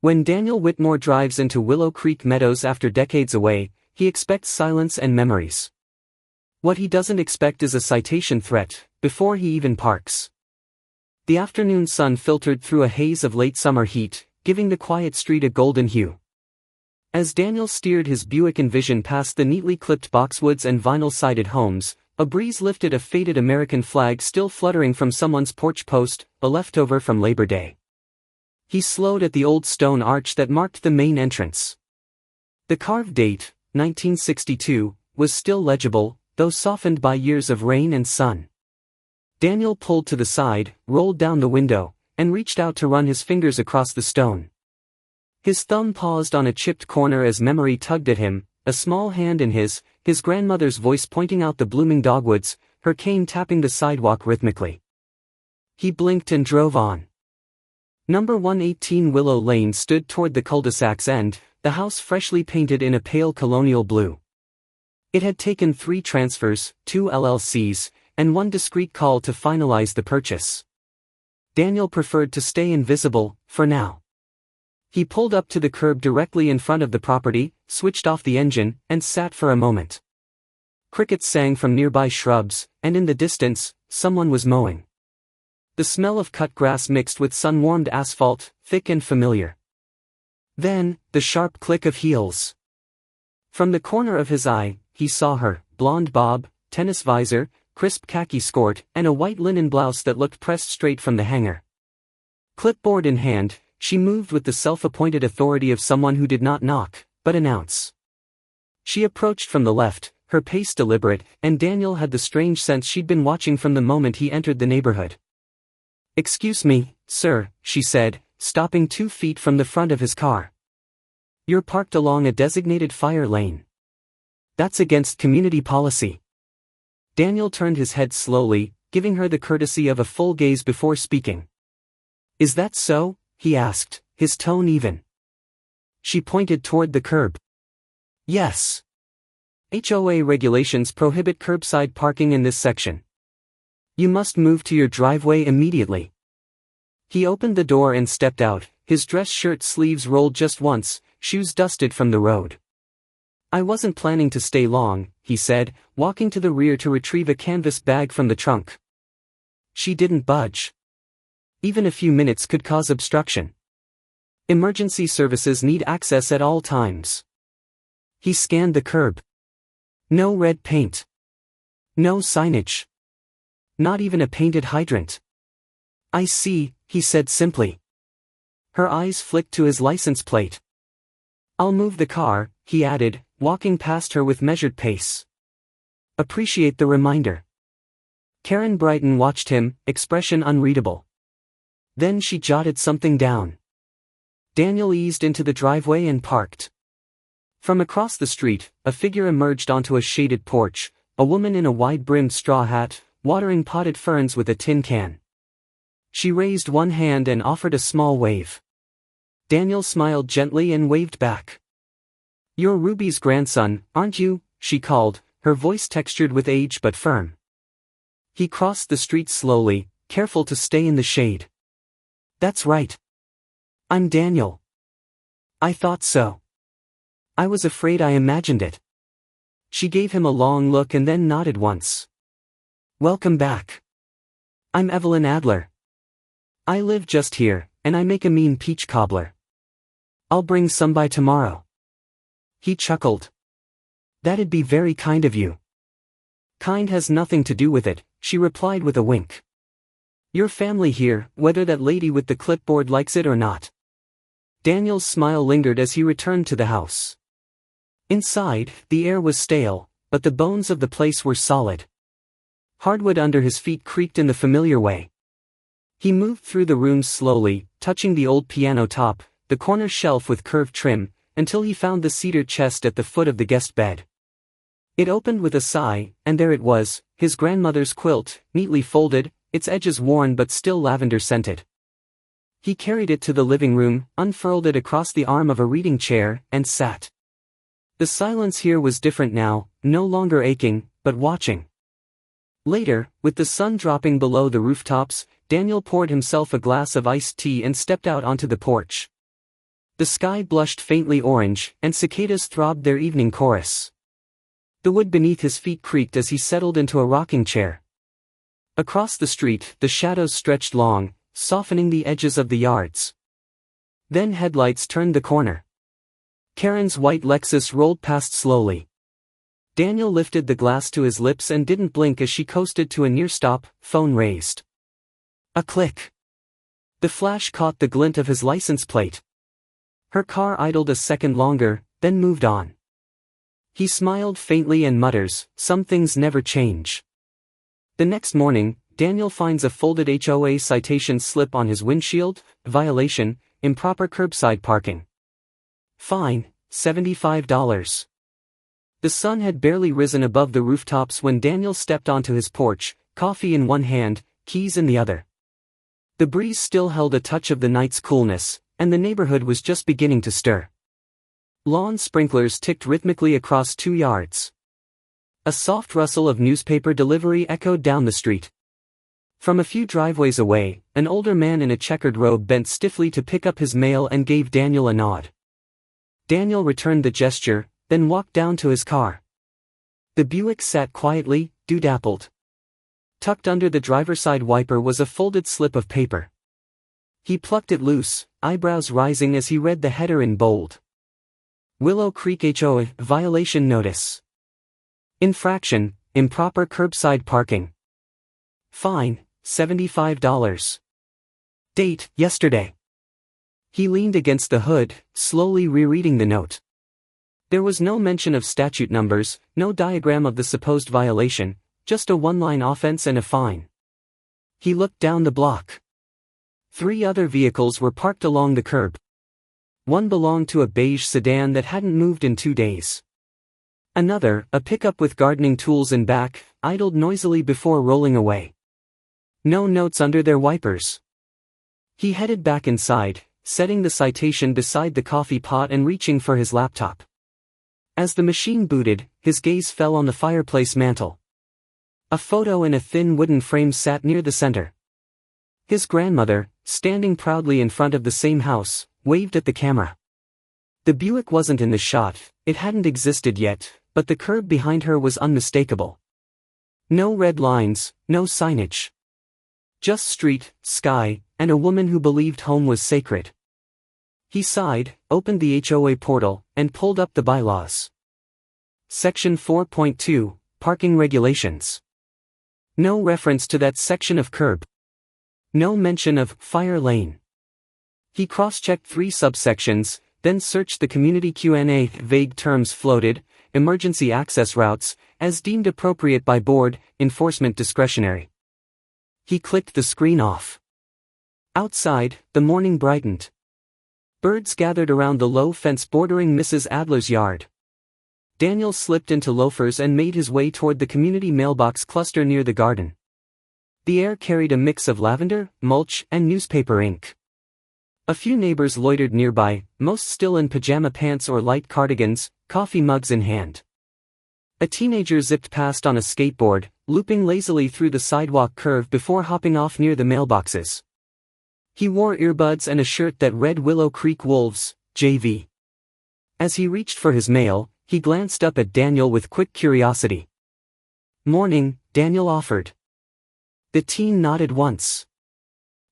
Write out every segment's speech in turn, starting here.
When Daniel Whitmore drives into Willow Creek Meadows after decades away, he expects silence and memories. What he doesn't expect is a citation threat, before he even parks. The afternoon sun filtered through a haze of late summer heat, giving the quiet street a golden hue. As Daniel steered his Buick Envision past the neatly clipped boxwoods and vinyl-sided homes, a breeze lifted a faded American flag still fluttering from someone's porch post, a leftover from Labor Day. He slowed at the old stone arch that marked the main entrance. The carved date, 1962, was still legible, though softened by years of rain and sun. Daniel pulled to the side, rolled down the window, and reached out to run his fingers across the stone. His thumb paused on a chipped corner as memory tugged at him, a small hand in his grandmother's voice pointing out the blooming dogwoods, her cane tapping the sidewalk rhythmically. He blinked and drove on. Number 118 Willow Lane stood toward the cul-de-sac's end, the house freshly painted in a pale colonial blue. It had taken 3 transfers, 2 LLCs, and 1 discreet call to finalize the purchase. Daniel preferred to stay invisible, for now. He pulled up to the curb directly in front of the property, switched off the engine, and sat for a moment. Crickets sang from nearby shrubs, and in the distance, someone was mowing. The smell of cut grass mixed with sun-warmed asphalt, thick and familiar. Then, the sharp click of heels. From the corner of his eye, he saw her, blonde bob, tennis visor, crisp khaki skirt, and a white linen blouse that looked pressed straight from the hanger. Clipboard in hand, she moved with the self-appointed authority of someone who did not knock, but announce. She approached from the left, her pace deliberate, and Daniel had the strange sense she'd been watching from the moment he entered the neighborhood. "Excuse me, sir," she said, stopping 2 feet from the front of his car. "You're parked along a designated fire lane. That's against community policy." Daniel turned his head slowly, giving her the courtesy of a full gaze before speaking. "Is that so?" he asked, his tone even. She pointed toward the curb. "Yes. HOA regulations prohibit curbside parking in this section. You must move to your driveway immediately." He opened the door and stepped out, his dress shirt sleeves rolled just once, shoes dusted from the road. "I wasn't planning to stay long," he said, walking to the rear to retrieve a canvas bag from the trunk. She didn't budge. Even a few minutes could cause obstruction. Emergency services need access at all times. He scanned the curb. No red paint. No signage. Not even a painted hydrant. "I see," he said simply. Her eyes flicked to his license plate. "I'll move the car," he added, walking past her with measured pace. "Appreciate the reminder." Karen Brighton watched him, expression unreadable. Then she jotted something down. Daniel eased into the driveway and parked. From across the street, a figure emerged onto a shaded porch, a woman in a wide-brimmed straw hat, watering potted ferns with a tin can. She raised one hand and offered a small wave. Daniel smiled gently and waved back. "You're Ruby's grandson, aren't you?" she called, her voice textured with age but firm. He crossed the street slowly, careful to stay in the shade. "That's right. I'm Daniel." "I thought so. I was afraid I imagined it." She gave him a long look and then nodded once. "Welcome back. I'm Evelyn Adler. I live just here, and I make a mean peach cobbler. I'll bring some by tomorrow." He chuckled. "That'd be very kind of you." "Kind has nothing to do with it," she replied with a wink. "Your family here, whether that lady with the clipboard likes it or not." Daniel's smile lingered as he returned to the house. Inside, the air was stale, but the bones of the place were solid. Hardwood under his feet creaked in the familiar way. He moved through the rooms slowly, touching the old piano top, the corner shelf with curved trim, until he found the cedar chest at the foot of the guest bed. It opened with a sigh, and there it was, his grandmother's quilt, neatly folded, its edges worn but still lavender-scented. He carried it to the living room, unfurled it across the arm of a reading chair, and sat. The silence here was different now, no longer aching, but watching. Later, with the sun dropping below the rooftops, Daniel poured himself a glass of iced tea and stepped out onto the porch. The sky blushed faintly orange, and cicadas throbbed their evening chorus. The wood beneath his feet creaked as he settled into a rocking chair. Across the street, the shadows stretched long, softening the edges of the yards. Then headlights turned the corner. Karen's white Lexus rolled past slowly. Daniel lifted the glass to his lips and didn't blink as she coasted to a near stop, phone raised. A click. The flash caught the glint of his license plate. Her car idled a second longer, then moved on. He smiled faintly and mutters, "Some things never change." The next morning, Daniel finds a folded HOA citation slip on his windshield: violation, improper curbside parking. Fine, $75. The sun had barely risen above the rooftops when Daniel stepped onto his porch, coffee in one hand, keys in the other. The breeze still held a touch of the night's coolness, and the neighborhood was just beginning to stir. Lawn sprinklers ticked rhythmically across 2 yards. A soft rustle of newspaper delivery echoed down the street. From a few driveways away, an older man in a checkered robe bent stiffly to pick up his mail and gave Daniel a nod. Daniel returned the gesture, then walked down to his car. The Buick sat quietly, dew-dappled. Tucked under the driver's side wiper was a folded slip of paper. He plucked it loose, eyebrows rising as he read the header in bold. Willow Creek HOA violation notice. Infraction, improper curbside parking. Fine, $75. Date, yesterday. He leaned against the hood, slowly rereading the note. There was no mention of statute numbers, no diagram of the supposed violation, just a one-line offense and a fine. He looked down the block. 3 other vehicles were parked along the curb. One belonged to a beige sedan that hadn't moved in 2 days. Another, a pickup with gardening tools in back, idled noisily before rolling away. No notes under their wipers. He headed back inside, setting the citation beside the coffee pot and reaching for his laptop. As the machine booted, his gaze fell on the fireplace mantel. A photo in a thin wooden frame sat near the center. His grandmother, standing proudly in front of the same house, waved at the camera. The Buick wasn't in the shot, it hadn't existed yet, but the curb behind her was unmistakable. No red lines, no signage. Just street, sky, and a woman who believed home was sacred. He sighed, opened the HOA portal, and pulled up the bylaws. Section 4.2, Parking Regulations. No reference to that section of curb. No mention of fire lane. He cross-checked 3 subsections, then searched the community Q&A. Vague terms floated: emergency access routes, as deemed appropriate by board, enforcement discretionary. He clicked the screen off. Outside, the morning brightened. Birds gathered around the low fence bordering Mrs. Adler's yard. Daniel slipped into loafers and made his way toward the community mailbox cluster near the garden. The air carried a mix of lavender, mulch, and newspaper ink. A few neighbors loitered nearby, most still in pajama pants or light cardigans, coffee mugs in hand. A teenager zipped past on a skateboard, looping lazily through the sidewalk curve before hopping off near the mailboxes. He wore earbuds and a shirt that read Willow Creek Wolves, JV. As he reached for his mail, he glanced up at Daniel with quick curiosity. "Morning," Daniel offered. The teen nodded once.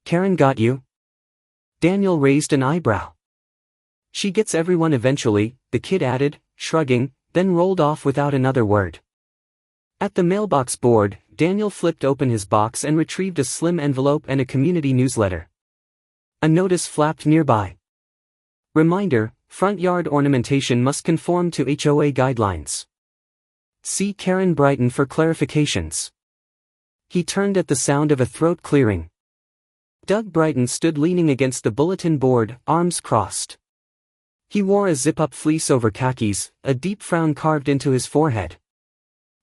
"Karen got you?" Daniel raised an eyebrow. "She gets everyone eventually," the kid added, shrugging, then rolled off without another word. At the mailbox board, Daniel flipped open his box and retrieved a slim envelope and a community newsletter. A notice flapped nearby. Reminder: front yard ornamentation must conform to HOA guidelines. See Karen Brighton for clarifications. He turned at the sound of a throat clearing. Doug Brighton stood leaning against the bulletin board, arms crossed. He wore a zip-up fleece over khakis, a deep frown carved into his forehead.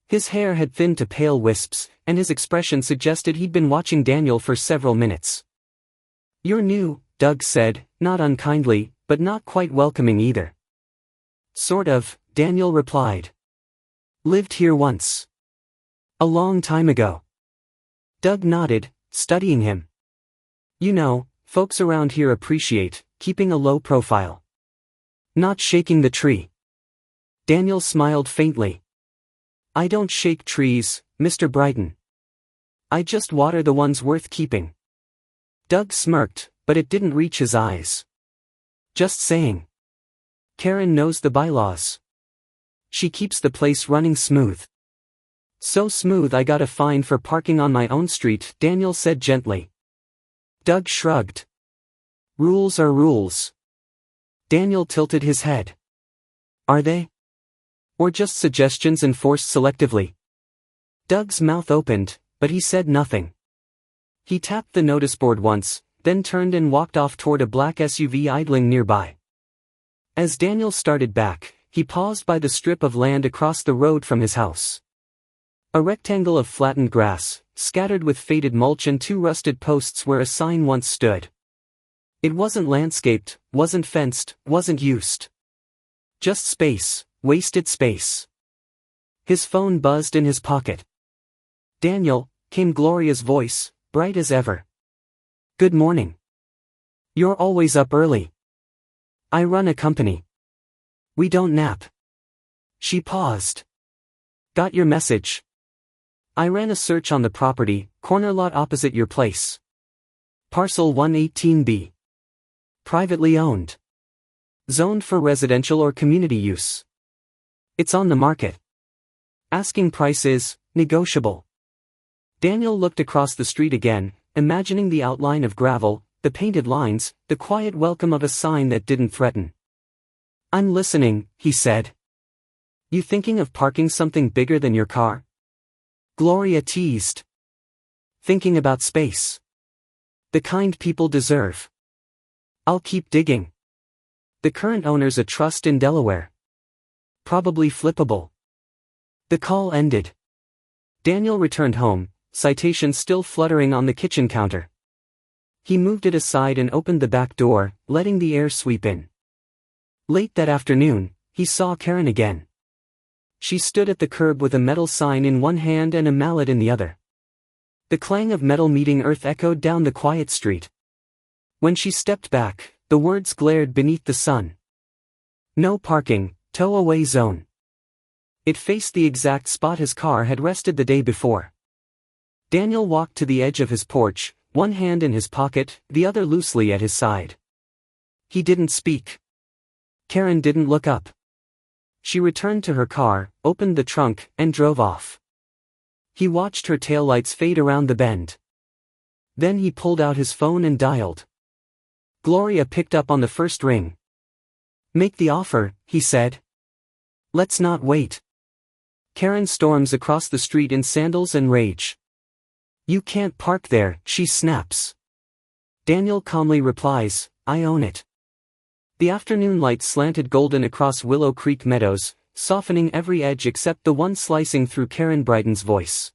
His hair had thinned to pale wisps, and his expression suggested he'd been watching Daniel for several minutes. "You're new," Doug said, not unkindly, but not quite welcoming either. "Sort of," Daniel replied. "Lived here once. A long time ago." Doug nodded, studying him. "You know, folks around here appreciate keeping a low profile." Not shaking the tree. Daniel smiled faintly. I don't shake trees, Mr. Brighton. I just water the ones worth keeping. Doug smirked, but it didn't reach his eyes. Just saying. Karen knows the bylaws. She keeps the place running smooth. So smooth I got a fine for parking on my own street, Daniel said gently. Doug shrugged. Rules are rules. Daniel tilted his head. Are they? Or just suggestions enforced selectively? Doug's mouth opened, but he said nothing. He tapped the notice board once, then turned and walked off toward a black SUV idling nearby. As Daniel started back, he paused by the strip of land across the road from his house. A rectangle of flattened grass, scattered with faded mulch and two rusted posts where a sign once stood. It wasn't landscaped, wasn't fenced, wasn't used. Just space, wasted space. His phone buzzed in his pocket. Daniel, came Gloria's voice, bright as ever. Good morning. You're always up early. I run a company. We don't nap. She paused. Got your message. I ran a search on the property, corner lot opposite your place. Parcel 118B. Privately owned. Zoned for residential or community use. It's on the market. Asking price is negotiable. Daniel looked across the street again, imagining the outline of gravel, the painted lines, the quiet welcome of a sign that didn't threaten. I'm listening, he said. You thinking of parking something bigger than your car? Gloria teased. Thinking about space. The kind people deserve. I'll keep digging. The current owner's a trust in Delaware. Probably flippable. The call ended. Daniel returned home, citation still fluttering on the kitchen counter. He moved it aside and opened the back door, letting the air sweep in. Late that afternoon, he saw Karen again. She stood at the curb with a metal sign in one hand and a mallet in the other. The clang of metal meeting earth echoed down the quiet street. When she stepped back, the words glared beneath the sun. No parking, tow away zone. It faced the exact spot his car had rested the day before. Daniel walked to the edge of his porch, one hand in his pocket, the other loosely at his side. He didn't speak. Karen didn't look up. She returned to her car, opened the trunk, and drove off. He watched her taillights fade around the bend. Then he pulled out his phone and dialed. Gloria picked up on the first ring. Make the offer, he said. Let's not wait. Karen storms across the street in sandals and rage. You can't park there, she snaps. Daniel calmly replies, I own it. The afternoon light slanted golden across Willow Creek meadows, softening every edge except the one slicing through Karen Brighton's voice.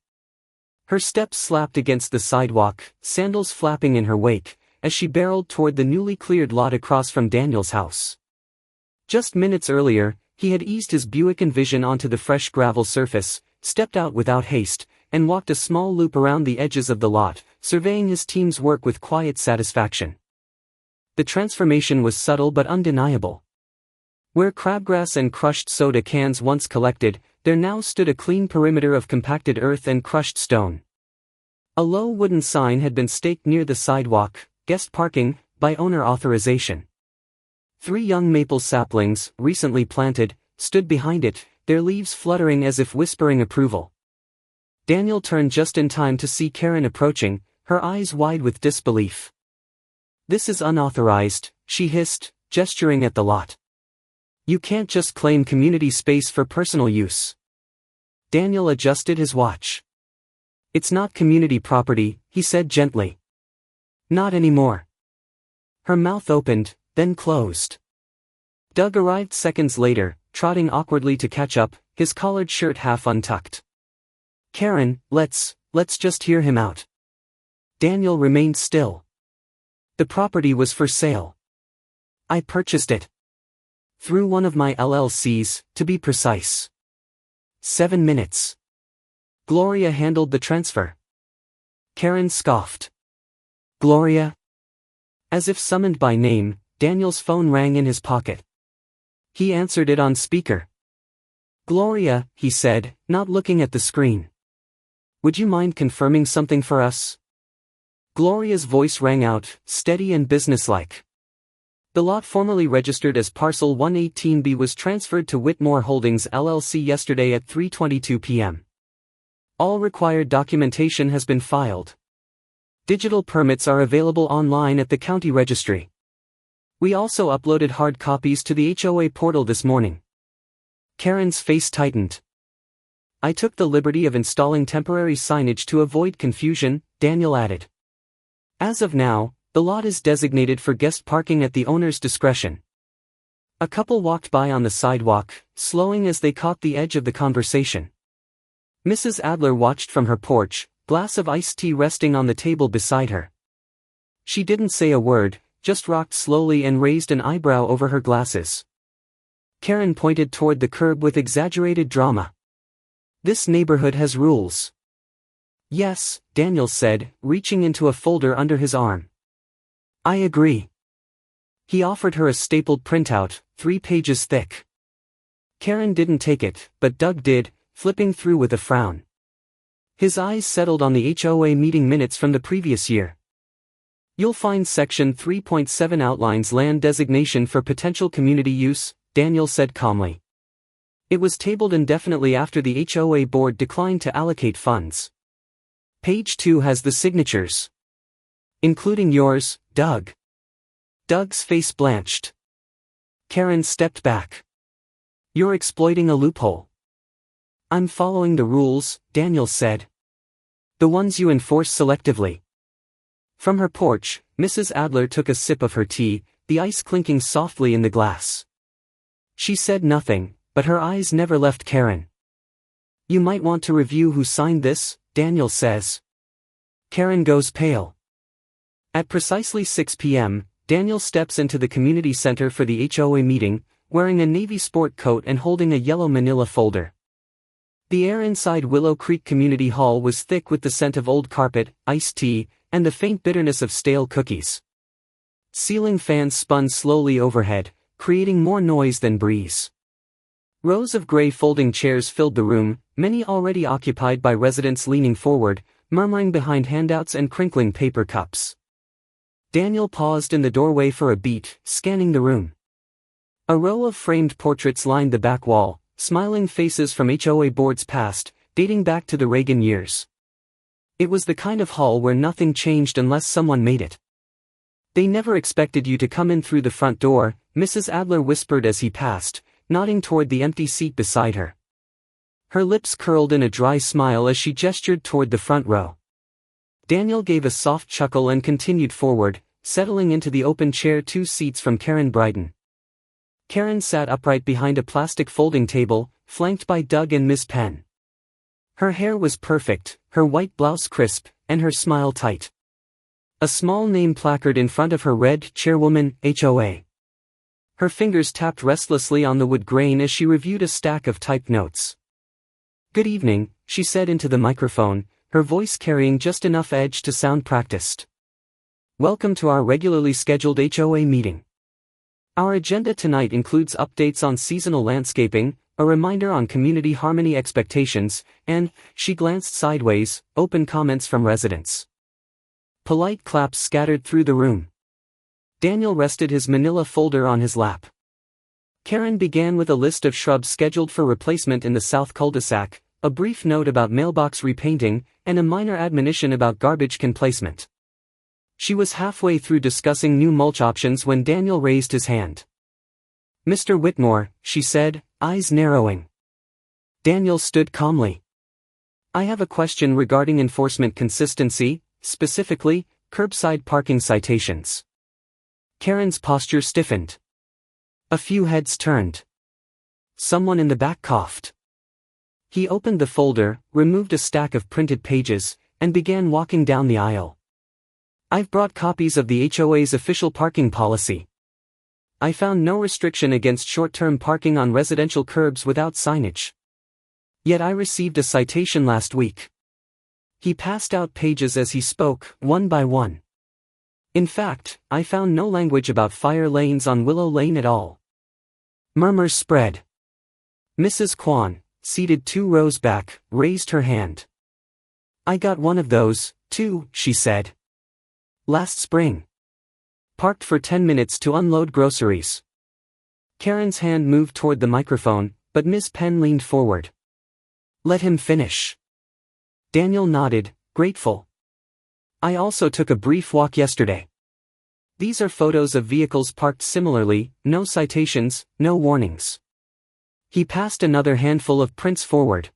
Her steps slapped against the sidewalk, sandals flapping in her wake, as she barreled toward the newly cleared lot across from Daniel's house. Just minutes earlier, he had eased his Buick Envision onto the fresh gravel surface, stepped out without haste, and walked a small loop around the edges of the lot, surveying his team's work with quiet satisfaction. The transformation was subtle but undeniable. Where crabgrass and crushed soda cans once collected, there now stood a clean perimeter of compacted earth and crushed stone. A low wooden sign had been staked near the sidewalk, guest parking, by owner authorization. 3 young maple saplings, recently planted, stood behind it, their leaves fluttering as if whispering approval. Daniel turned just in time to see Karen approaching, her eyes wide with disbelief. This is unauthorized, she hissed, gesturing at the lot. You can't just claim community space for personal use. Daniel adjusted his watch. It's not community property, he said gently. Not anymore. Her mouth opened, then closed. Doug arrived seconds later, trotting awkwardly to catch up, his collared shirt half untucked. Karen, let's just hear him out. Daniel remained still. The property was for sale. I purchased it. Through one of my LLCs, to be precise. 7 minutes. Gloria handled the transfer. Karen scoffed. Gloria? As if summoned by name, Daniel's phone rang in his pocket. He answered it on speaker. "Gloria," he said, not looking at the screen. "Would you mind confirming something for us?" Gloria's voice rang out, steady and businesslike. The lot formerly registered as Parcel 118B was transferred to Whitmore Holdings LLC yesterday at 3:22 p.m. All required documentation has been filed. Digital permits are available online at the county registry. We also uploaded hard copies to the HOA portal this morning. Karen's face tightened. "I took the liberty of installing temporary signage to avoid confusion," Daniel added. "As of now, the lot is designated for guest parking at the owner's discretion." A couple walked by on the sidewalk, slowing as they caught the edge of the conversation. Mrs. Adler watched from her porch, glass of iced tea resting on the table beside her. She didn't say a word, just rocked slowly and raised an eyebrow over her glasses. Karen pointed toward the curb with exaggerated drama. "This neighborhood has rules." "Yes," Daniel said, reaching into a folder under his arm. "I agree." He offered her a stapled printout, 3 pages thick. Karen didn't take it, but Doug did, flipping through with a frown. His eyes settled on the HOA meeting minutes from the previous year. "You'll find Section 3.7 outlines land designation for potential community use," Daniel said calmly. "It was tabled indefinitely after the HOA board declined to allocate funds. Page 2 has the signatures. Including yours, Doug." Doug's face blanched. Karen stepped back. "You're exploiting a loophole." "I'm following the rules," Daniel said. "The ones you enforce selectively." From her porch, Mrs. Adler took a sip of her tea, the ice clinking softly in the glass. She said nothing, but her eyes never left Karen. "You might want to review who signed this," Daniel says. Karen goes pale. At precisely 6 p.m., Daniel steps into the community center for the HOA meeting, wearing a navy sport coat and holding a yellow manila folder. The air inside Willow Creek Community Hall was thick with the scent of old carpet, iced tea, and the faint bitterness of stale cookies. Ceiling fans spun slowly overhead, creating more noise than breeze. Rows of gray folding chairs filled the room, many already occupied by residents leaning forward, murmuring behind handouts and crinkling paper cups. Daniel paused in the doorway for a beat, scanning the room. A row of framed portraits lined the back wall, smiling faces from HOA boards past, dating back to the Reagan years. It was the kind of hall where nothing changed unless someone made it. "They never expected you to come in through the front door," Mrs. Adler whispered as he passed, nodding toward the empty seat beside her. Her lips curled in a dry smile as she gestured toward the front row. Daniel gave a soft chuckle and continued forward, settling into the open chair 2 seats from Karen Bryden. Karen sat upright behind a plastic folding table, flanked by Doug and Miss Penn. Her hair was perfect, her white blouse crisp, and her smile tight. A small name placard in front of her read, "Chairwoman, HOA." Her fingers tapped restlessly on the wood grain as she reviewed a stack of typed notes. "Good evening," she said into the microphone, her voice carrying just enough edge to sound practiced. "Welcome to our regularly scheduled HOA meeting. Our agenda tonight includes updates on seasonal landscaping, a reminder on community harmony expectations, and," she glanced sideways, "open comments from residents." Polite claps scattered through the room. Daniel rested his manila folder on his lap. Karen began with a list of shrubs scheduled for replacement in the south cul-de-sac, a brief note about mailbox repainting, and a minor admonition about garbage can placement. She was halfway through discussing new mulch options when Daniel raised his hand. "Mr. Whitmore," she said, eyes narrowing. Daniel stood calmly. "I have a question regarding enforcement consistency, specifically, curbside parking citations." Karen's posture stiffened. A few heads turned. Someone in the back coughed. He opened the folder, removed a stack of printed pages, and began walking down the aisle. "I've brought copies of the HOA's official parking policy. I found no restriction against short-term parking on residential curbs without signage. Yet I received a citation last week." He passed out pages as he spoke, one by one. "In fact, I found no language about fire lanes on Willow Lane at all. Murmurs spread. Mrs. Kwan, seated 2 rows back, raised her hand. I got one of those, too, she said. Last spring. Parked for 10 minutes to unload groceries. Karen's hand moved toward the microphone, but Miss Penn leaned forward. Let him finish. Daniel nodded, grateful. I also took a brief walk yesterday. These are photos of vehicles parked similarly, no citations, no warnings. He passed another handful of prints forward.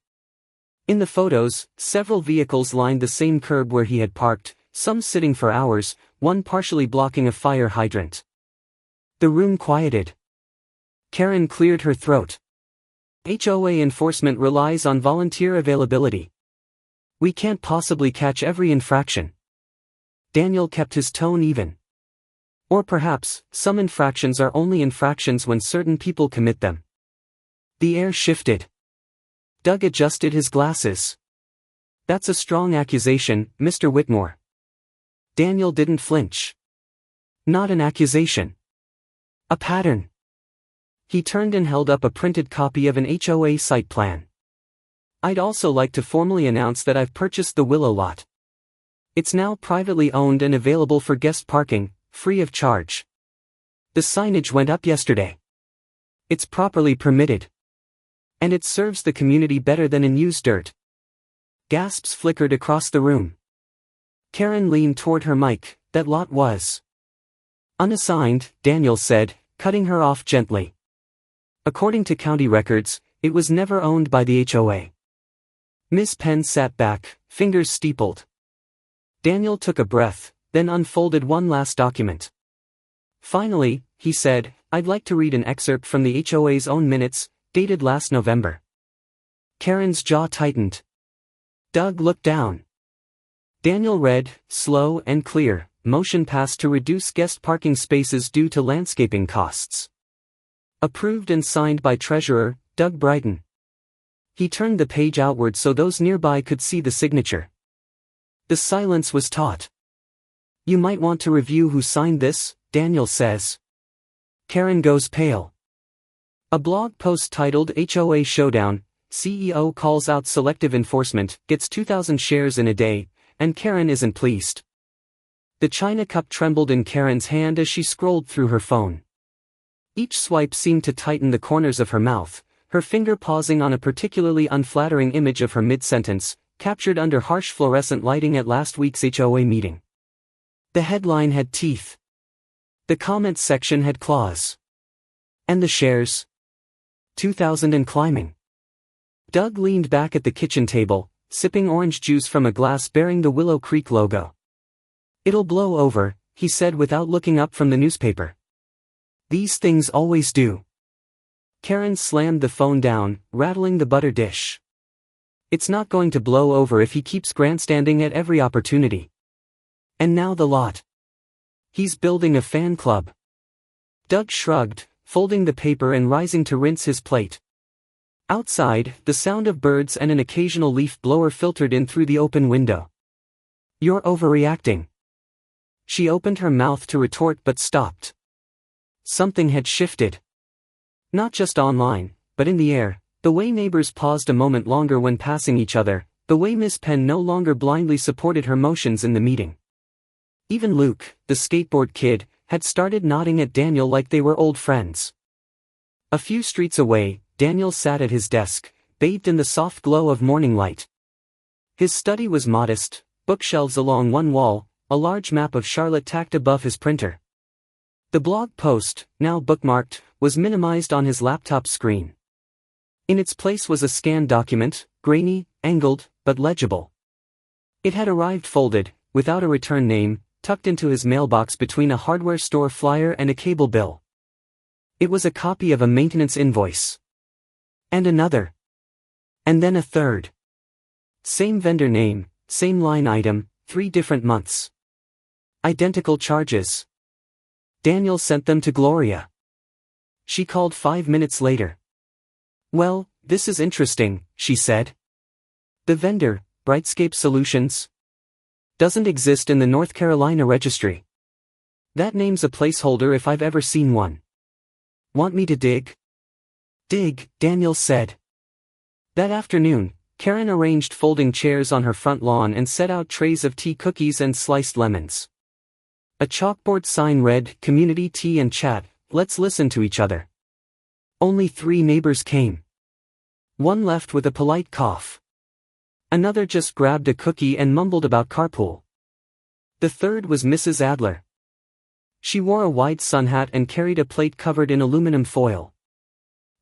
In the photos, several vehicles lined the same curb where he had parked, some sitting for hours, one partially blocking a fire hydrant. The room quieted. Karen cleared her throat. HOA enforcement relies on volunteer availability. We can't possibly catch every infraction. Daniel kept his tone even. Or perhaps, some infractions are only infractions when certain people commit them. The air shifted. Doug adjusted his glasses. That's a strong accusation, Mr. Whitmore. Daniel didn't flinch. Not an accusation. A pattern. He turned and held up a printed copy of an HOA site plan. I'd also like to formally announce that I've purchased the Willow lot. It's now privately owned and available for guest parking, free of charge. The signage went up yesterday. It's properly permitted. And it serves the community better than in used dirt. Gasps flickered across the room. Karen leaned toward her mic. That lot was unassigned, Daniel said, cutting her off gently. According to county records, it was never owned by the HOA. Miss Penn sat back, fingers steepled. Daniel took a breath, then unfolded one last document. Finally, he said, I'd like to read an excerpt from the HOA's own minutes, dated last November. Karen's jaw tightened. Doug looked down. Daniel read, slow and clear, motion passed to reduce guest parking spaces due to landscaping costs. Approved and signed by Treasurer, Doug Brighton. He turned the page outward so those nearby could see the signature. The silence was taut. You might want to review who signed this, Daniel says. Karen goes pale. A blog post titled HOA Showdown, CEO calls out selective enforcement, gets 2,000 shares in a day, and Karen isn't pleased. The china cup trembled in Karen's hand as she scrolled through her phone. Each swipe seemed to tighten the corners of her mouth, her finger pausing on a particularly unflattering image of her mid-sentence, captured under harsh fluorescent lighting at last week's HOA meeting. The headline had teeth. The comments section had claws. And the shares? 2,000 and climbing. Doug leaned back at the kitchen table, sipping orange juice from a glass bearing the Willow Creek logo. It'll blow over, he said without looking up from the newspaper. These things always do. Karen slammed the phone down, rattling the butter dish. It's not going to blow over if he keeps grandstanding at every opportunity. And now the lot. He's building a fan club. Doug shrugged, folding the paper and rising to rinse his plate. Outside, the sound of birds and an occasional leaf blower filtered in through the open window. You're overreacting. She opened her mouth to retort but stopped. Something had shifted. Not just online, but in the air, the way neighbors paused a moment longer when passing each other, the way Miss Penn no longer blindly supported her motions in the meeting. Even Luke, the skateboard kid, had started nodding at Daniel like they were old friends. A few streets away, Daniel sat at his desk, bathed in the soft glow of morning light. His study was modest, bookshelves along one wall, a large map of Charlotte tacked above his printer. The blog post, now bookmarked, was minimized on his laptop screen. In its place was a scanned document, grainy, angled, but legible. It had arrived folded, without a return name, tucked into his mailbox between a hardware store flyer and a cable bill. It was a copy of a maintenance invoice. And another. And then a third. Same vendor name, same line item, 3 different months. Identical charges. Daniel sent them to Gloria. She called 5 minutes later. Well, this is interesting, she said. The vendor, Brightscape Solutions, doesn't exist in the North Carolina registry. That name's a placeholder if I've ever seen one. Want me to dig? Dig, Daniel said. That afternoon, Karen arranged folding chairs on her front lawn and set out trays of tea, cookies and sliced lemons. A chalkboard sign read, "Community tea and chat, let's listen to each other." Only 3 neighbors came. One left with a polite cough. Another just grabbed a cookie and mumbled about carpool. The third was Mrs. Adler. She wore a wide sun hat and carried a plate covered in aluminum foil.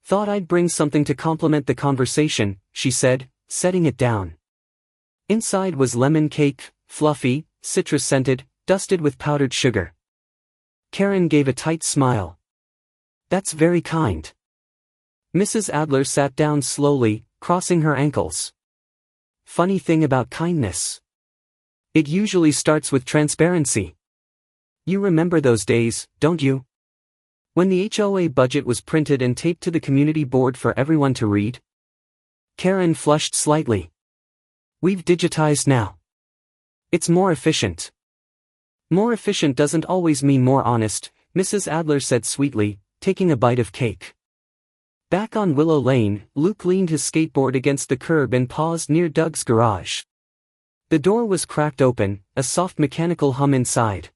"Thought I'd bring something to complement the conversation," she said, setting it down. Inside was lemon cake, fluffy, citrus-scented, dusted with powdered sugar. Karen gave a tight smile. "That's very kind." Mrs. Adler sat down slowly, crossing her ankles. "Funny thing about kindness. It usually starts with transparency. You remember those days, don't you? When the HOA budget was printed and taped to the community board for everyone to read?" Karen flushed slightly. "We've digitized now. It's more efficient." "More efficient doesn't always mean more honest," Mrs. Adler said sweetly, taking a bite of cake. Back on Willow Lane, Luke leaned his skateboard against the curb and paused near Doug's garage. The door was cracked open, a soft mechanical hum inside.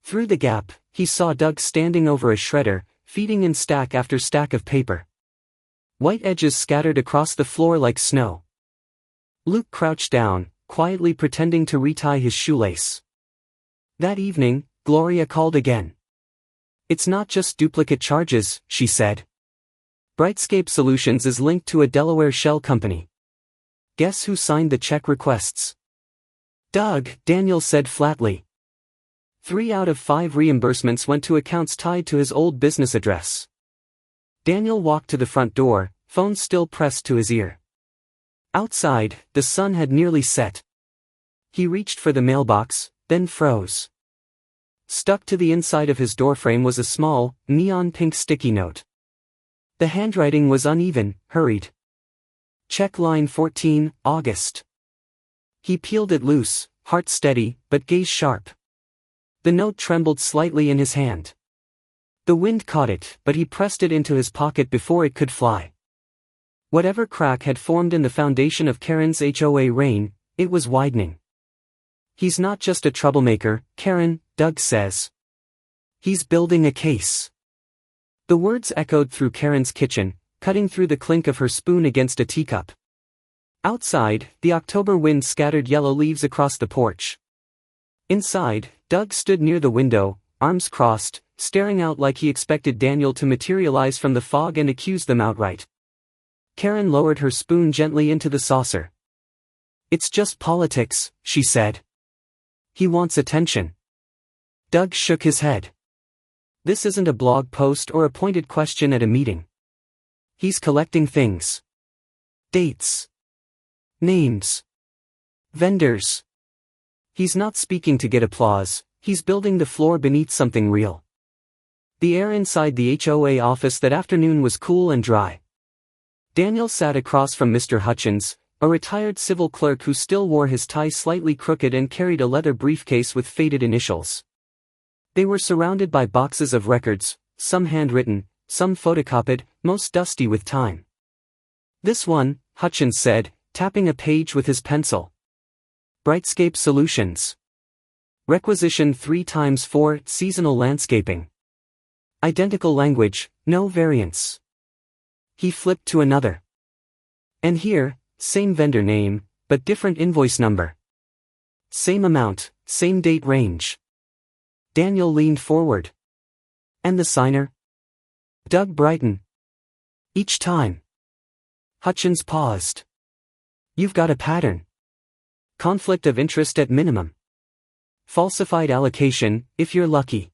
Through the gap, he saw Doug standing over a shredder, feeding in stack after stack of paper. White edges scattered across the floor like snow. Luke crouched down, quietly pretending to retie his shoelace. That evening, Gloria called again. "It's not just duplicate charges," she said. "Brightscape Solutions is linked to a Delaware shell company. Guess who signed the check requests?" "Doug," Daniel said flatly. 3 out of 5 reimbursements went to accounts tied to his old business address. Daniel walked to the front door, phone still pressed to his ear. Outside, the sun had nearly set. He reached for the mailbox, then froze. Stuck to the inside of his doorframe was a small, neon pink sticky note. The handwriting was uneven, hurried. "Check line 14, August." He peeled it loose, heart steady, but gaze sharp. The note trembled slightly in his hand. The wind caught it, but he pressed it into his pocket before it could fly. Whatever crack had formed in the foundation of Karen's HOA reign, it was widening. "He's not just a troublemaker, Karen," Doug says. "He's building a case." The words echoed through Karen's kitchen, cutting through the clink of her spoon against a teacup. Outside, the October wind scattered yellow leaves across the porch. Inside, Doug stood near the window, arms crossed, staring out like he expected Daniel to materialize from the fog and accuse them outright. Karen lowered her spoon gently into the saucer. "It's just politics," she said. "He wants attention." Doug shook his head. "This isn't a blog post or a pointed question at a meeting. He's collecting things. Dates. Names. Vendors. He's not speaking to get applause, he's building the floor beneath something real." The air inside the HOA office that afternoon was cool and dry. Daniel sat across from Mr. Hutchins, a retired civil clerk who still wore his tie slightly crooked and carried a leather briefcase with faded initials. They were surrounded by boxes of records, some handwritten, some photocopied, most dusty with time. "This one," Hutchins said, tapping a page with his pencil. "Brightscape Solutions. Requisition 3x4, seasonal landscaping. Identical language, no variants." He flipped to another. "And here, same vendor name, but different invoice number. Same amount, same date range." Daniel leaned forward. "And the signer?" "Doug Brighton." "Each time." Hutchins paused. "You've got a pattern. Conflict of interest at minimum. Falsified allocation, if you're lucky.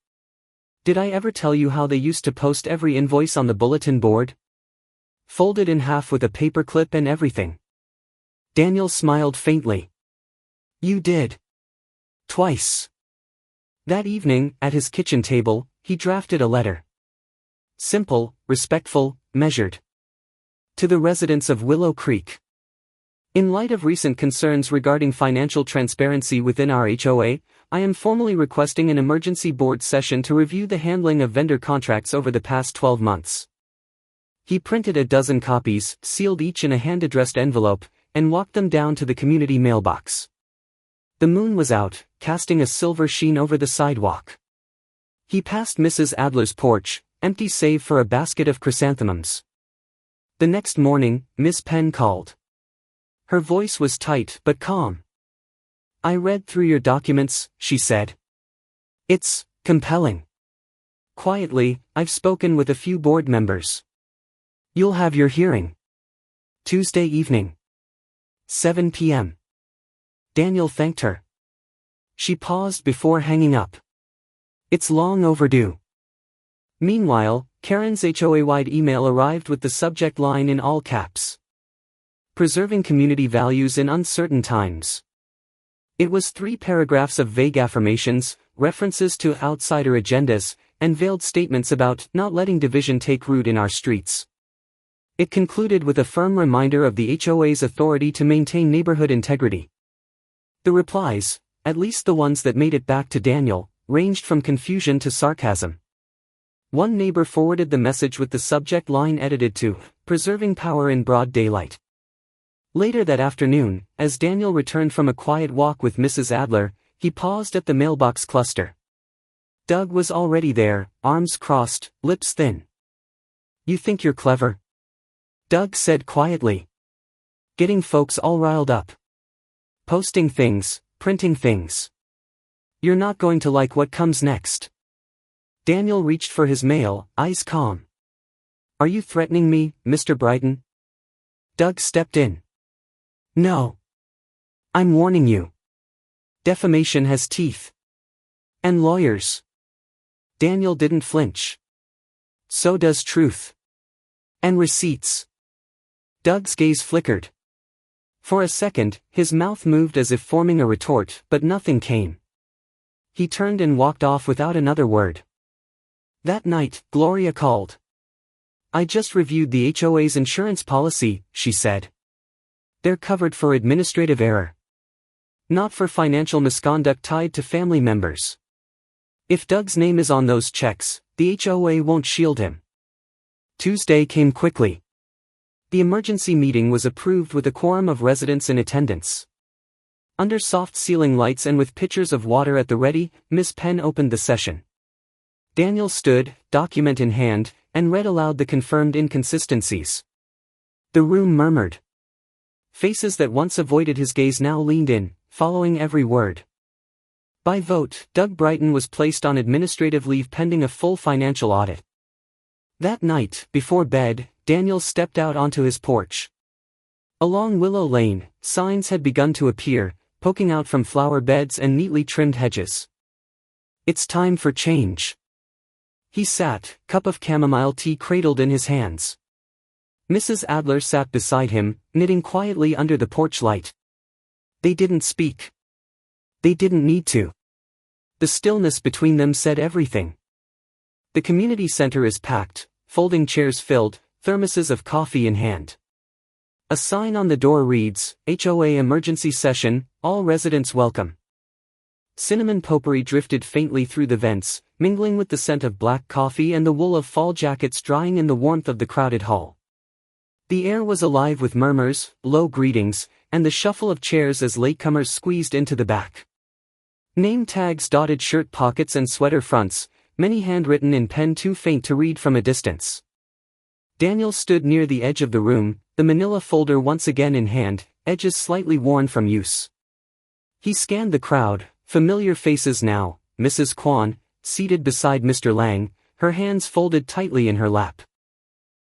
Did I ever tell you how they used to post every invoice on the bulletin board? Folded in half with a paperclip and everything." Daniel smiled faintly. "You did. Twice." That evening, at his kitchen table, he drafted a letter. Simple, respectful, measured. To the residents of Willow Creek. In light of recent concerns regarding financial transparency within our HOA, I am formally requesting an emergency board session to review the handling of vendor contracts over the past 12 months. He printed a dozen copies, sealed each in a hand-addressed envelope, and walked them down to the community mailbox. The moon was out, casting a silver sheen over the sidewalk. He passed Mrs. Adler's porch, empty save for a basket of chrysanthemums. The next morning, Miss Penn called. Her voice was tight but calm. "I read through your documents," she said. "It's compelling. Quietly, I've spoken with a few board members. You'll have your hearing Tuesday evening, 7 p.m. Daniel thanked her. She paused before hanging up. It's long overdue. Meanwhile, Karen's HOA-wide email arrived with the subject line in all caps. Preserving community values in uncertain times. It was 3 paragraphs of vague affirmations, references to outsider agendas, and veiled statements about not letting division take root in our streets. It concluded with a firm reminder of the HOA's authority to maintain neighborhood integrity. The replies, at least the ones that made it back to Daniel, ranged from confusion to sarcasm. One neighbor forwarded the message with the subject line edited to, "Preserving power in broad daylight." Later that afternoon, as Daniel returned from a quiet walk with Mrs. Adler, he paused at the mailbox cluster. Doug was already there, arms crossed, lips thin. "You think you're clever?" Doug said quietly. "Getting folks all riled up. Posting things, printing things. You're not going to like what comes next." Daniel reached for his mail, eyes calm. "Are you threatening me, Mr. Brighton?" Doug stepped in. "No. I'm warning you. Defamation has teeth. And lawyers." Daniel didn't flinch. "So does truth. And receipts." Doug's gaze flickered. For a second, his mouth moved as if forming a retort, but nothing came. He turned and walked off without another word. That night, Gloria called. "I just reviewed the HOA's insurance policy," she said. "They're covered for administrative error. Not for financial misconduct tied to family members. If Doug's name is on those checks, the HOA won't shield him." Tuesday came quickly. The emergency meeting was approved with a quorum of residents in attendance. Under soft ceiling lights and with pitchers of water at the ready, Miss Penn opened the session. Daniel stood, document in hand, and read aloud the confirmed inconsistencies. The room murmured. Faces that once avoided his gaze now leaned in, following every word. By vote, Doug Brighton was placed on administrative leave pending a full financial audit. That night, before bed, Daniel stepped out onto his porch. Along Willow Lane, signs had begun to appear, poking out from flower beds and neatly trimmed hedges. It's time for change. He sat, cup of chamomile tea cradled in his hands. Mrs. Adler sat beside him, knitting quietly under the porch light. They didn't speak. They didn't need to. The stillness between them said everything. The community center is packed, folding chairs filled, thermoses of coffee in hand. A sign on the door reads, "HOA Emergency Session, all residents welcome." Cinnamon potpourri drifted faintly through the vents, mingling with the scent of black coffee and the wool of fall jackets drying in the warmth of the crowded hall. The air was alive with murmurs, low greetings, and the shuffle of chairs as latecomers squeezed into the back. Name tags dotted shirt pockets and sweater fronts, many handwritten in pen too faint to read from a distance. Daniel stood near the edge of the room, the manila folder once again in hand, edges slightly worn from use. He scanned the crowd, familiar faces now, Mrs. Kwan, seated beside Mr. Lang, her hands folded tightly in her lap.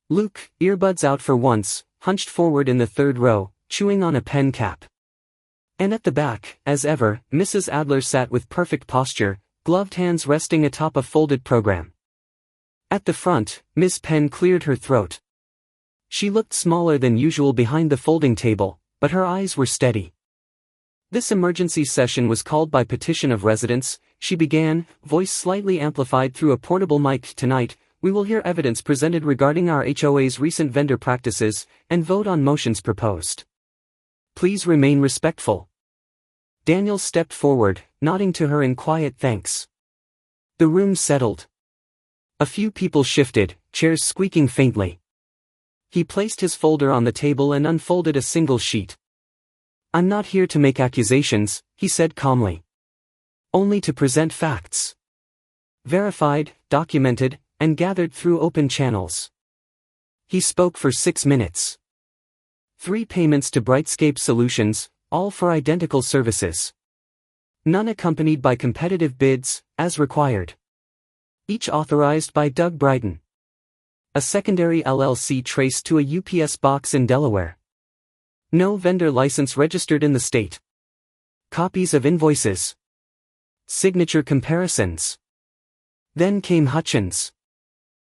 Luke, earbuds out for once, hunched forward in the third row, chewing on a pen cap. And at the back, as ever, Mrs. Adler sat with perfect posture, gloved hands resting atop a folded program. At the front, Miss Penn cleared her throat. She looked smaller than usual behind the folding table, but her eyes were steady. This emergency session was called by petition of residents, she began, voice slightly amplified through a portable mic. Tonight, we will hear evidence presented regarding our HOA's recent vendor practices, and vote on motions proposed. Please remain respectful. Daniel stepped forward, nodding to her in quiet thanks. The room settled. A few people shifted, chairs squeaking faintly. He placed his folder on the table and unfolded a single sheet. "I'm not here to make accusations," he said calmly. "Only to present facts. Verified, documented, and gathered through open channels." He spoke for 6 minutes. 3 payments to Brightscape Solutions, all for identical services. None accompanied by competitive bids, as required. Each authorized by Doug Bryden. A secondary LLC traced to a UPS box in Delaware. No vendor license registered in the state. Copies of invoices. Signature comparisons. Then came Hutchins.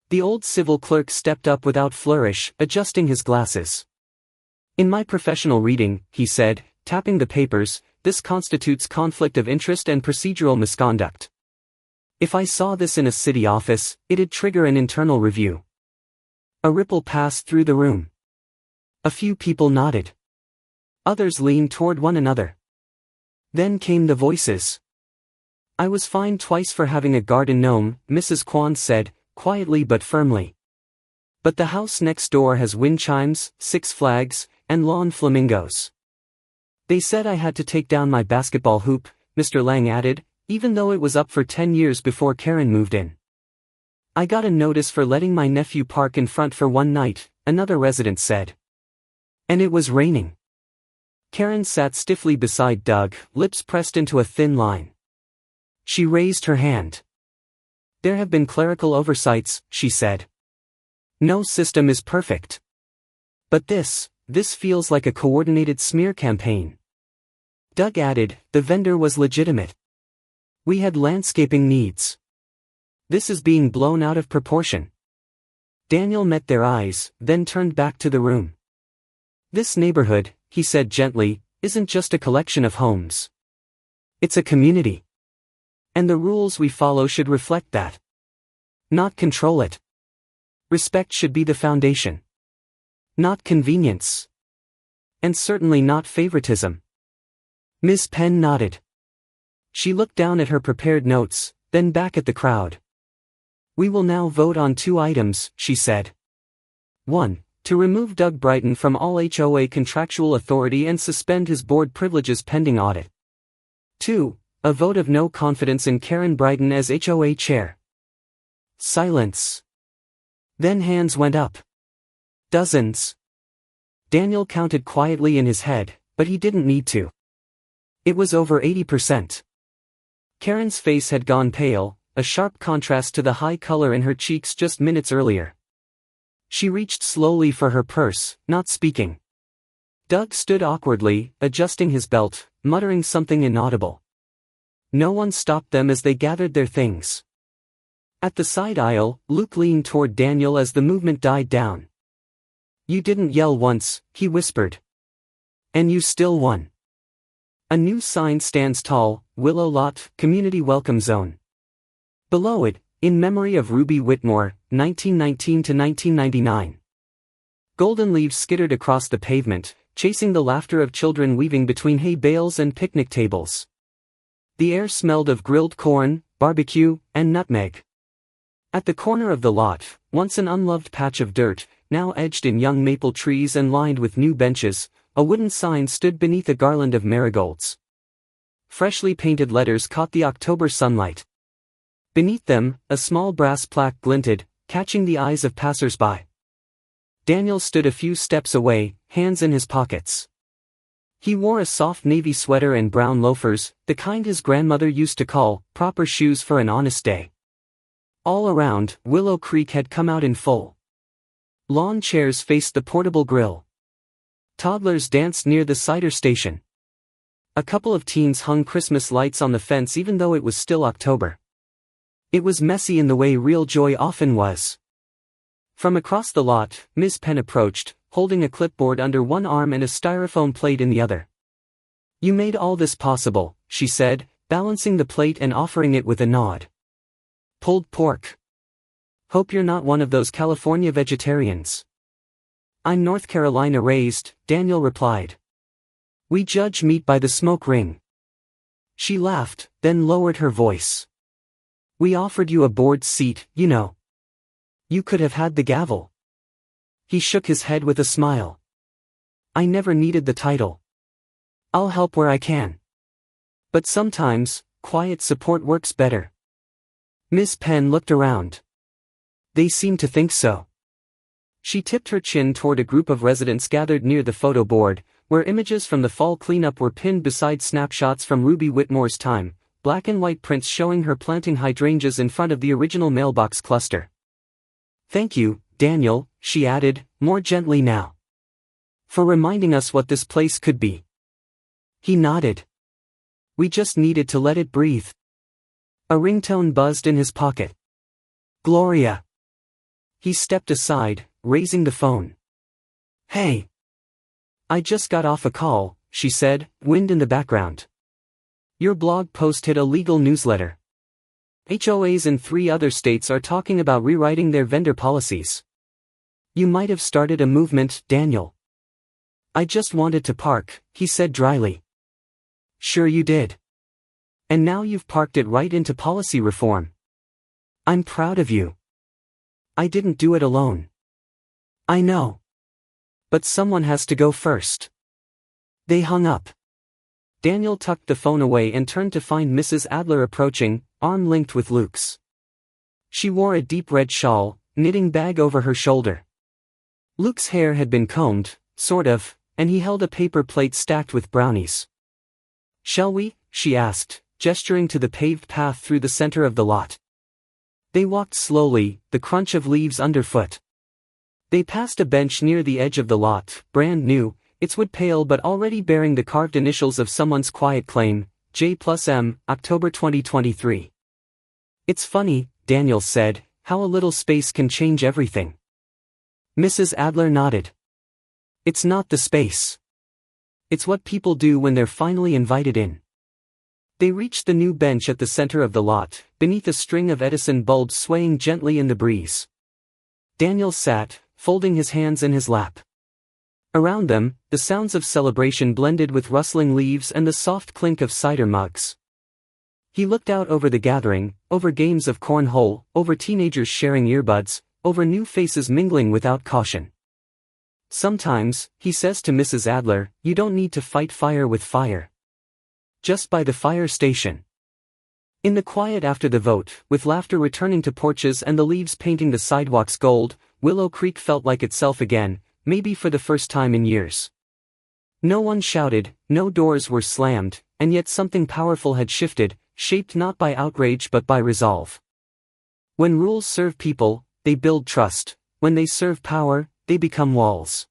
The old civil clerk stepped up without flourish, adjusting his glasses. "In my professional reading," he said, tapping the papers, "this constitutes conflict of interest and procedural misconduct. If I saw this in a city office, it'd trigger an internal review." A ripple passed through the room. A few people nodded. Others leaned toward one another. Then came the voices. "I was fined twice for having a garden gnome," Mrs. Kwan said, quietly but firmly. "But the house next door has wind chimes, 6 flags, and lawn flamingos. They said I had to take down my basketball hoop," Mr. Lang added, "even though it was up for 10 years before Karen moved in. I got a notice for letting my nephew park in front for one night," another resident said. "And it was raining." Karen sat stiffly beside Doug, lips pressed into a thin line. She raised her hand. "There have been clerical oversights," she said. "No system is perfect. But this feels like a coordinated smear campaign." Doug added, "The vendor was legitimate. We had landscaping needs. This is being blown out of proportion." Daniel met their eyes, then turned back to the room. "This neighborhood," he said gently, "isn't just a collection of homes. It's a community. And the rules we follow should reflect that. Not control it. Respect should be the foundation. Not convenience. And certainly not favoritism." Ms. Penn nodded. She looked down at her prepared notes, then back at the crowd. "We will now vote on 2 items," she said. 1. To remove Doug Bryden from all HOA contractual authority and suspend his board privileges pending audit. 2. A vote of no confidence in Karen Bryden as HOA chair. Silence. Then hands went up. Dozens. Daniel counted quietly in his head, but he didn't need to. It was over 80%. Karen's face had gone pale, a sharp contrast to the high color in her cheeks just minutes earlier. She reached slowly for her purse, not speaking. Doug stood awkwardly, adjusting his belt, muttering something inaudible. No one stopped them as they gathered their things. At the side aisle, Luke leaned toward Daniel as the movement died down. "You didn't yell once," he whispered. "And you still won." A new sign stands tall, "Willow Lot, Community Welcome Zone." Below it, "In memory of Ruby Whitmore, 1919 to 1999. Golden leaves skittered across the pavement, chasing the laughter of children weaving between hay bales and picnic tables. The air smelled of grilled corn, barbecue, and nutmeg. At the corner of the lot, once an unloved patch of dirt, now edged in young maple trees and lined with new benches, a wooden sign stood beneath a garland of marigolds. Freshly painted letters caught the October sunlight. Beneath them, a small brass plaque glinted, catching the eyes of passers-by. Daniel stood a few steps away, hands in his pockets. He wore a soft navy sweater and brown loafers, the kind his grandmother used to call proper shoes for an honest day. All around, Willow Creek had come out in full. Lawn chairs faced the portable grill. Toddlers danced near the cider station. A couple of teens hung Christmas lights on the fence even though it was still October. It was messy in the way real joy often was. From across the lot, Ms. Penn approached, holding a clipboard under one arm and a styrofoam plate in the other. "You made all this possible," she said, balancing the plate and offering it with a nod. "Pulled pork. Hope you're not one of those California vegetarians." "I'm North Carolina raised," Daniel replied. "We judge meat by the smoke ring." She laughed, then lowered her voice. "We offered you a board seat, you know. You could have had the gavel." He shook his head with a smile. I never needed the title. I'll help where I can. But sometimes, quiet support works better. Miss Penn looked around. They seemed to think so. She tipped her chin toward a group of residents gathered near the photo board, where images from the fall cleanup were pinned beside snapshots from Ruby Whitmore's time, black and white prints showing her planting hydrangeas in front of the original mailbox cluster. Thank you, Daniel, she added, more gently now. For reminding us what this place could be. He nodded. We just needed to let it breathe. A ringtone buzzed in his pocket. Gloria. He stepped aside, raising the phone. Hey. I just got off a call, she said, wind in the background. Your blog post hit a legal newsletter. HOAs in 3 other states are talking about rewriting their vendor policies. You might have started a movement, Daniel. I just wanted to park, he said dryly. Sure you did. And now you've parked it right into policy reform. I'm proud of you. I didn't do it alone. I know. But someone has to go first. They hung up. Daniel tucked the phone away and turned to find Mrs. Adler approaching, arm linked with Luke's. She wore a deep red shawl, knitting bag over her shoulder. Luke's hair had been combed, sort of, and he held a paper plate stacked with brownies. Shall we? She asked, gesturing to the paved path through the center of the lot. They walked slowly, the crunch of leaves underfoot. They passed a bench near the edge of the lot, brand new, its wood pale but already bearing the carved initials of someone's quiet claim, J+M, October 2023. It's funny, Daniel said, how a little space can change everything. Mrs. Adler nodded. It's not the space. It's what people do when they're finally invited in. They reached the new bench at the center of the lot, beneath a string of Edison bulbs swaying gently in the breeze. Daniel sat, folding his hands in his lap. Around them, the sounds of celebration blended with rustling leaves and the soft clink of cider mugs. He looked out over the gathering, over games of cornhole, over teenagers sharing earbuds, over new faces mingling without caution. Sometimes, he says to Mrs. Adler, you don't need to fight fire with fire. Just by the fire station. In the quiet after the vote, with laughter returning to porches and the leaves painting the sidewalks gold, Willow Creek felt like itself again, maybe for the first time in years. No one shouted, no doors were slammed, and yet something powerful had shifted, shaped not by outrage but by resolve. When rules serve people, they build trust. When they serve power, they become walls.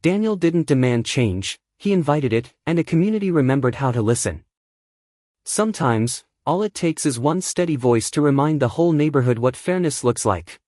Daniel didn't demand change, he invited it, and a community remembered how to listen. Sometimes, all it takes is one steady voice to remind the whole neighborhood what fairness looks like.